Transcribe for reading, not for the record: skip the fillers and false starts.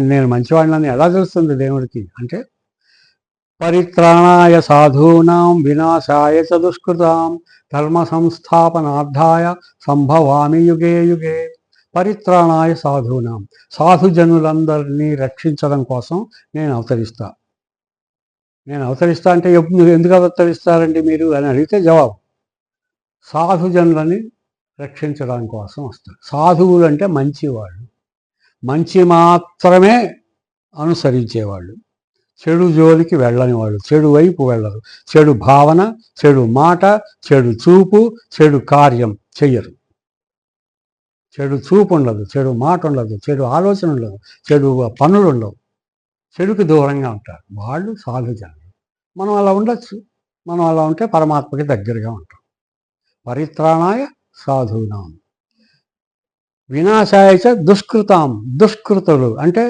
నేను మంచివాడినని ఎలా తెలుస్తుంది దేవుడికి అంటే, పరిత్రాణాయ సాధూనాం వినాశాయ చ దుష్కృతాం ధర్మ సంస్థాపనార్థాయ సంభవామి యుగే యుగే. పరిత్రాణాయ సాధూనాం, సాధుజనులందరినీ రక్షించడం కోసం నేను అవతరిస్తా. నేను అవతరిస్తా అంటే ఎందుకు అవతరిస్తారండి మీరు అని అడిగితే జవాబు, సాధుజనులని రక్షించడం కోసం వస్తాడు. సాధువులు అంటే మంచివాళ్ళు, మంచి మాత్రమే అనుసరించేవాళ్ళు, చెడు జోలికి వెళ్ళని వాళ్ళు, చెడు వైపు వెళ్ళరు, చెడు భావన, చెడు మాట, చెడు చూపు, చెడు కార్యం చెయ్యరు. చెడు చూపు ఉండదు, చెడు మాట ఉండదు, చెడు ఆలోచన ఉండదు, చెడు పనులు ఉండవు, చెడుకి దూరంగా ఉంటారు. వాళ్ళు సాధుజనులు. మనం అలా ఉండొచ్చు. మనం అలా ఉంటే పరమాత్మకి దగ్గరగా ఉంటాం. పరిత్రాణాయ సాధూనాం వినాశాయ చ దుష్కృతాం. దుష్కృతులు అంటే